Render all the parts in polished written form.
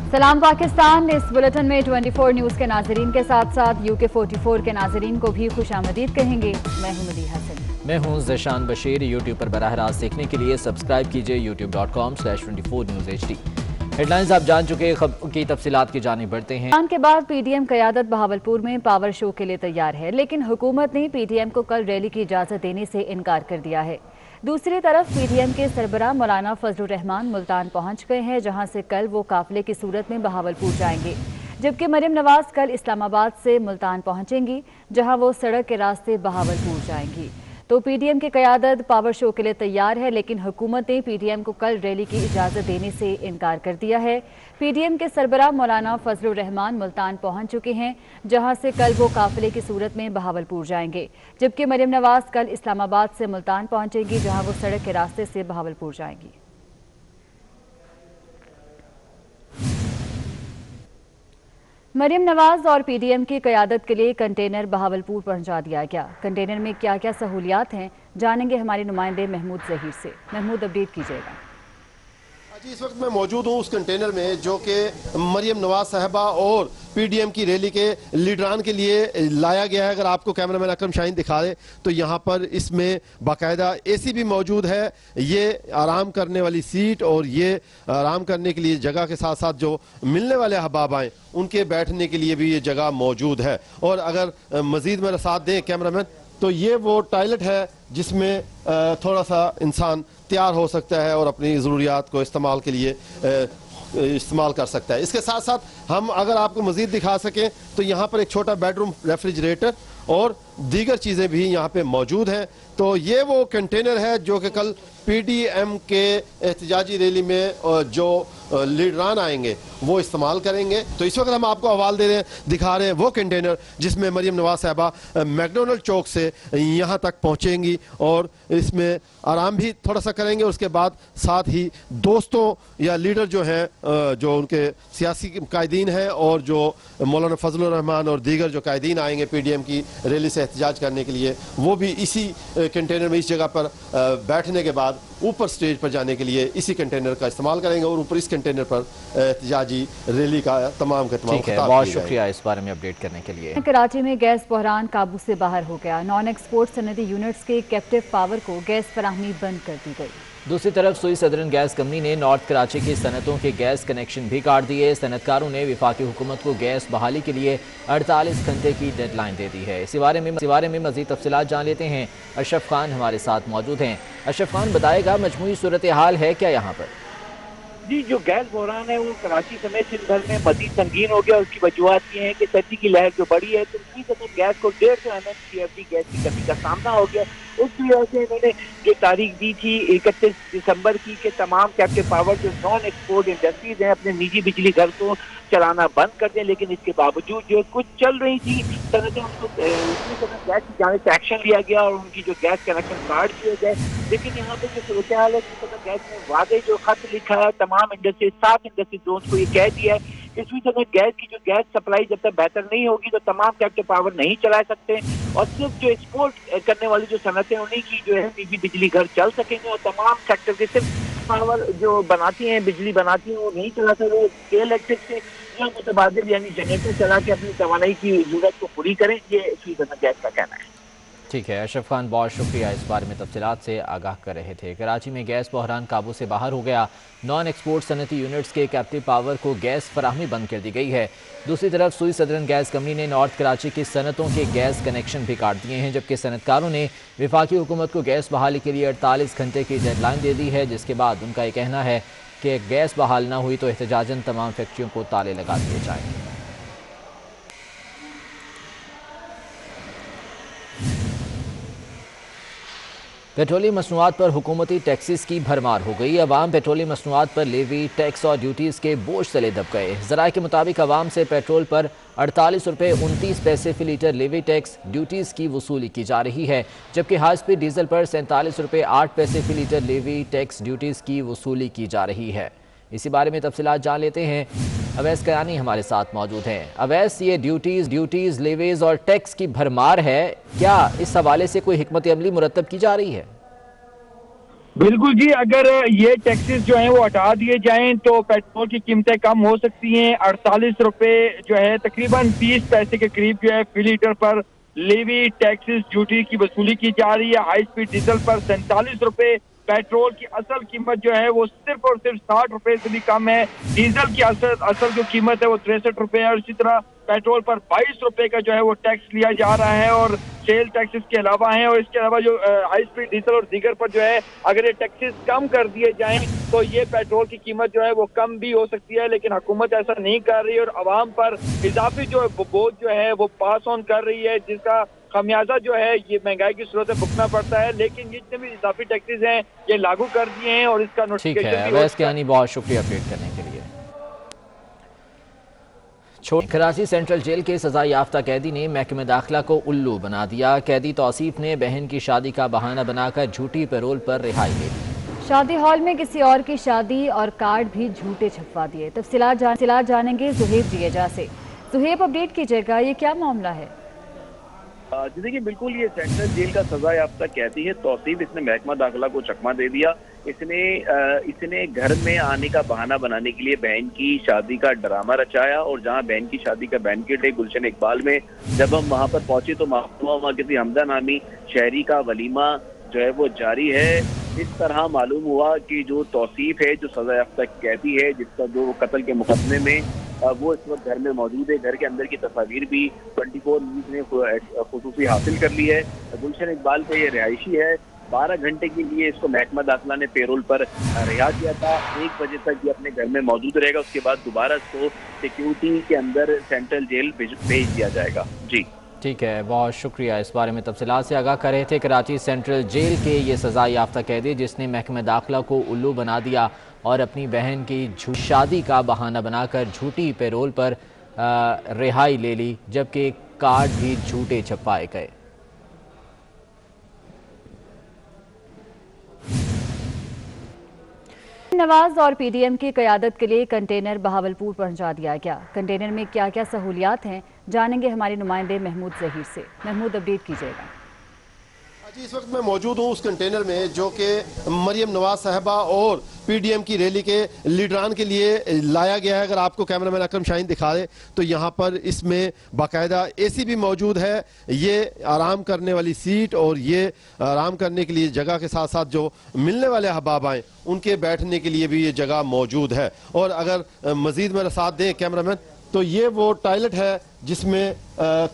सलाम पाकिस्तान। इस बुलेटिन में 24 न्यूज़ के नाजरीन के साथ साथ UK 44 के नाजरीन को भी खुशामदीद कहेंगे। मैं हूं मदीहा हसन। मैं हूं ज़ेशान बशीर। यूट्यूब पर बराह रास्त देखने के लिए सब्सक्राइब कीजिए youtube.com/24 News HD। हेडलाइंस आप जान चुके, खबर की तफसीलात की जानिब बढ़ते हैं। के बाद PTM क़यादत बहावलपुर में पावर शो के लिए तैयार है, लेकिन हुकूमत ने PTM को कल रैली की इजाज़त देने से इनकार कर दिया है। दूसरी तरफ PTM के सरबराह मौलाना फजलुर रहमान मुल्तान पहुंच गए हैं, जहां से कल वो काफिले की सूरत में बहावलपुर जाएंगे, जबकि मरियम नवाज कल इस्लामाबाद से मुल्तान पहुंचेंगी, जहां वो सड़क के रास्ते बहावलपुर जाएंगी। तो PTM की क़यादत पावर शो के लिए तैयार है, लेकिन हुकूमत ने PTM को कल रैली की इजाज़त देने से इनकार कर दिया है। PTM के सरबराह मौलाना फजलुर रहमान मुल्तान पहुंच चुके हैं, जहां से कल वो काफिले की सूरत में बहावलपुर जाएंगे, जबकि मरियम नवाज कल इस्लामाबाद से मुल्तान पहुंचेंगी, जहां वो सड़क के रास्ते से बहावलपुर जाएंगी। मरियम नवाज और PTM की क़यादत के लिए कंटेनर बहावलपुर पहुंचा दिया गया। कंटेनर में क्या क्या सहूलियात हैं, जानेंगे हमारे नुमाइंदे महमूद जहीर से। महमूद, अपडेट कीजिएगा। जी, इस वक्त मैं मौजूद हूँ उस कंटेनर में जो कि मरियम नवाज साहबा और PTM की रैली के लीडरान के लिए लाया गया है। अगर आपको कैमरामैन अकरम शाहीन दिखा दे तो यहाँ पर इसमें बाकायदा AC भी मौजूद है, ये आराम करने वाली सीट और ये आराम करने के लिए जगह के साथ साथ जो मिलने वाले अहबाब आए उनके बैठने के लिए भी ये जगह मौजूद है। और अगर मजीद मेरा साथ दें कैमरामैन, तो ये वो टॉयलेट है जिसमें थोड़ा सा इंसान तैयार हो सकता है और अपनी ज़रूरियात को इस्तेमाल के लिए इस्तेमाल कर सकता है। इसके साथ साथ हम अगर आपको मज़ीद दिखा सकें तो यहाँ पर एक छोटा बेडरूम रेफ्रिजरेटर और दीगर चीज़ें भी यहाँ पे मौजूद हैं। तो ये वो कंटेनर है जो कि कल PTM के एहतजाजी रैली में जो लीडरान आएंगे वो इस्तेमाल करेंगे। तो इस वक्त हम आपको हवाल दे रहे हैं, दिखा रहे हैं वो कंटेनर जिसमें मरियम नवाज साहबा मैकडोनल्ड चौक से यहाँ तक पहुँचेंगी और इसमें आराम भी थोड़ा सा करेंगे। उसके बाद साथ ही दोस्तों या लीडर जो हैं, जो उनके सियासी कायदीन हैं और जो मौलाना फजलुर रहमान और दीगर जो कायदीन आएंगे PTM की रैली से एहतजाज करने के लिए, वो भी इसी कंटेनर में इस जगह पर बैठने के बाद ऊपर स्टेज पर जाने के लिए इसी कंटेनर का इस्तेमाल करेंगे और ऊपर इस कंटेनर पर एहतजाजी रैली का तमाम बहुत शुक्रिया इस बारे में अपडेट करने के लिए। कराची में गैस बहरान काबू से बाहर हो गया। नॉन एक्सपोर्ट सनदी यूनिट्स के कैप्टिव पावर को गैस फराहमी बंद कर दी गई। दूसरी तरफ सुई सदरन गैस कंपनी ने नॉर्थ कराची की सनतों के गैस कनेक्शन भी काट दिए। सनतकारों ने वफाकी हुकूमत को गैस बहाली के लिए 48 घंटे की डेडलाइन दे दी है। इसी बारे में मजीद तफसीलात जान लेते हैं। अशरफ खान हमारे साथ मौजूद हैं। अशरफ खान, बताएगा मजमूई सूरत हाल है क्या यहाँ पर? जी, जो गैस बहरान है वो कराची समेत सिंध भर में मजीद संगीन हो गया। उसकी वजूहत ये है कि सर्दी की लहर जो बढ़ी है तो इसी समय गैस को 150 MMCFD गैस की कमी का सामना हो गया। उस वजह से इन्होंने जो तारीख दी थी 31 दिसंबर की कि तमाम कैप्टिव पावर जो नॉन एक्सपोर्ट इंडस्ट्रीज हैं अपने निजी बिजली घर को चलाना बंद कर दें, लेकिन इसके बावजूद जो कुछ चल रही थी सनतें उनको गैस की जाने से एक्शन लिया गया और उनकी जो गैस कनेक्शन काट दिए गए। लेकिन यहाँ पे जो सूरत हाल है गैस में वादे जो खत लिखा है तमाम इंडस्ट्री 7 इंडस्ट्री जोन्स को ये कह दिया है इस समय गैस की जो गैस सप्लाई जब तक बेहतर नहीं होगी तो तमाम कैप्टिव पावर नहीं चला सकते और सिर्फ जो एक्सपोर्ट करने वाली जो सनतें उन्हीं की जो है निजी बिजली घर चल सकेंगे और तमाम सेक्टर के सिर्फ पावर जो बनाती हैं बिजली बनाती हैं वो नहीं चला सकते। वो इलेक्ट्रिक से या मुतबादिल यानी जनरेटर चला के अपनी तवानाई की जरूरत को पूरी करें, ये स्वीडन गैस का कहना है। ठीक है अशरफ खान, बहुत शुक्रिया इस बारे में तफसीलात से आगाह कर रहे थे। कराची में गैस बहरान काबू से बाहर हो गया। नॉन एक्सपोर्ट सनती यूनिट्स के कैप्टिव पावर को गैस फराहमी बंद कर दी गई है। दूसरी तरफ सुई सदरन गैस कंपनी ने नॉर्थ कराची की सनतों के गैस कनेक्शन भी काट दिए हैं, जबकि सनतकारों ने वफाकी हुकूमत को गैस बहाली के लिए 48 घंटे की डेडलाइन दे दी है, जिसके बाद उनका ये कहना है कि गैस बहाल न हुई तो एहतजाजन तमाम फैक्ट्रियों को ताले लगा दिए जाएंगे। पेट्रोलियम मसनूआत पर हुकूमती टैक्सेस की भरमार हो गई। अवाम पेट्रोलियम मसनूआत पर लेवी, टैक्स और ड्यूटीज़ के बोझ तले दब गए। ज़राए के मुताबिक अवाम से पेट्रोल पर 48 रुपये 29 पैसे फ़ी लीटर लेवी, टैक्स, ड्यूटीज़ की वसूली की जा रही है, जबकि हाई स्पीड डीजल पर 47 रुपये 8 पैसे फ़ी लीटर लेवी, टैक्स, ड्यूटीज़ की वसूली की जा रही है। इसी बारे में तफसीलात जान लेते हैं। अवैस कयानी हमारे साथ मौजूद हैं। अवैस, ये ड्यूटीज़, लेवीज़ और टैक्स की भरमार है, क्या इस हवाले से कोई हिकमत अमली मुरतब की जा रही है? बिल्कुल जी, अगर ये टैक्सेस जो हैं वो हटा दिए जाएं तो पेट्रोल की कीमतें कम हो सकती हैं। 48 रुपए जो है तकरीबन 30 पैसे के करीब जो है फी लीटर पर लेवी टैक्सेस ड्यूटी की वसूली की जा रही है। हाई स्पीड डीजल पर 47 रुपए, पेट्रोल की असल कीमत जो है वो सिर्फ और सिर्फ 60 रुपए से भी कम है। डीजल की असल जो कीमत है वो 63 रुपए है और इसी तरह पेट्रोल पर 22 रुपए का जो है वो टैक्स लिया जा रहा है और सेल टैक्सेस के अलावा है। और इसके अलावा जो हाई स्पीड डीजल और दीगर पर जो है अगर ये टैक्सेस कम कर दिए जाएं तो ये पेट्रोल की कीमत जो है वो कम भी हो सकती है, लेकिन हुकूमत ऐसा नहीं कर रही और आवाम पर इजाफी जो बोझ जो है वो पास ऑन कर रही है, जिसका खमियाजा जो है ये महंगाई की सूरत में भुगतना पड़ता है। लेकिन जितने भी इजाफी टैक्सेस हैं ये लागू कर दिए हैं और इसका नोटिफिकेशन भी। इसके यानी बहुत शुक्रिया अपडेट करने के लिए। कराची सेंट्रल जेल के सजा याफ्ता कैदी ने महकमे दाखिला को उल्लू बना दिया। कैदी तौसीफ ने बहन की शादी का बहाना बनाकर झूठी पैरोल पर रिहाई ले ली। शादी हॉल में किसी और की शादी और कार्ड भी झूठे छपवा दिए। तफसीलात जानेंगे जुहेब जिएजा से। जुहेब, अपडेट कीजिएगा, ये क्या मामला है? जी देखिए, बिल्कुल ये सेंट्रल जेल का सजा याफ्ता कैदी है तौसीफ। इसने महकमा दाखिला को चकमा दे दिया। इसने घर में आने का बहाना बनाने के लिए बहन की शादी का ड्रामा रचाया और जहां बहन की शादी का बैंकेट है गुलशन इकबाल में, जब हम वहां पर पहुंचे तो मालूम हुआ किसी हमदा नामी शहरी का वलीमा जो है वो जारी है। इस तरह मालूम हुआ कि जो तौसीफ है, जो सजा याफ्ता कैदी है, जिसका जो कत्ल के मुकदमे में वो इस वक्त घर में मौजूद है। घर के अंदर की तस्वीर भी 24 न्यूज़ ने खुसूसी हासिल कर ली है। गुलशन इकबाल का ये रिहायशी है। 12 घंटे के लिए इसको महकमा दाखिला ने पेरोल पर रिहा किया था। 1 बजे तक ये अपने घर में मौजूद रहेगा। उसके बाद दोबारा इसको सिक्योरिटी के अंदर सेंट्रल जेल भेज दिया जाएगा। जी ठीक है, बहुत शुक्रिया। इस बारे में तफसीलात से आगाह कर रहे थे कराची सेंट्रल जेल के ये सजा याफ्ता कैदी जिसने महकमे दाखिला को उल्लू बना दिया और अपनी बहन की शादी का बहाना बनाकर झूठी पैरोल पर रिहाई ले ली, जबकि कार्ड भी झूठे छपवाए गए। नवाज और पीडीएम की क़यादत के लिए कंटेनर बहावलपुर पहुंचा दिया गया। कंटेनर में क्या क्या सहूलियात हैं, जानेंगे हमारे नुमाइंदे महमूद जहीर से। महमूद, अपडेट कीजिएगा। जी, इस वक्त मैं मौजूद हूँ उस कंटेनर में जो कि मरियम नवाज साहबा और पीडीएम की रैली के लीडरान के लिए लाया गया है। अगर आपको कैमरामैन अकरम शाहीन दिखा दे तो यहाँ पर इसमें बाकायदा एसी भी मौजूद है, ये आराम करने वाली सीट और ये आराम करने के लिए जगह के साथ साथ जो मिलने वाले अहबाब आए उनके बैठने के लिए भी ये जगह मौजूद है। और अगर मजीद मेरा साथ दें कैमरामैन, तो ये वो टॉयलेट है जिसमें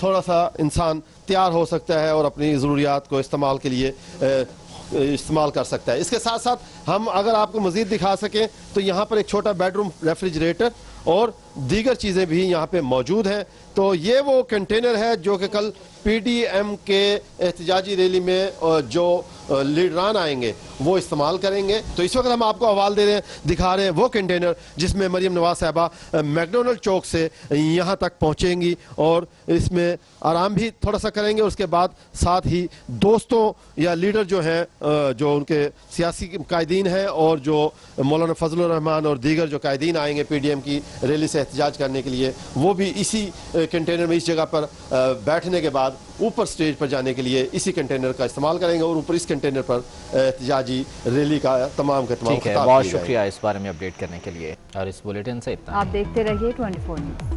थोड़ा सा इंसान तैयार हो सकता है और अपनी ज़रूरियात को इस्तेमाल के लिए इस्तेमाल कर सकता है। इसके साथ साथ हम अगर आपको मज़ीद दिखा सकें तो यहाँ पर एक छोटा बेडरूम रेफ्रिजरेटर और दीगर चीज़ें भी यहाँ पे मौजूद हैं। तो ये वो कंटेनर है जो कि कल पीडीएम के एहतजाजी रैली में जो लीडरान आएंगे वो इस्तेमाल करेंगे। तो इस वक्त हम आपको हवाल दे रहे हैं, दिखा रहे हैं वो कंटेनर जिसमें मरियम नवाज साहबा मैकडोनल्ड चौक से यहाँ तक पहुँचेंगी और इसमें आराम भी थोड़ा सा करेंगे। उसके बाद साथ ही दोस्तों या लीडर जो हैं, जो उनके सियासी कायदीन हैं और जो मौलाना फजलुर रहमान और दीगर जो कायदीन आएंगे पीडीएम की रैली से एहतजाज करने के लिए, वो भी इसी कंटेनर में इस जगह पर बैठने के बाद ऊपर स्टेज पर जाने के लिए इसी कंटेनर का इस्तेमाल करेंगे और ऊपर इस कंटेनर पर एहतजाजी रैली का तमाम बहुत शुक्रिया इस बारे में अपडेट करने के लिए। और इस बुलेटिन से इतना। आप देखते रहिए 24 न्यूज़।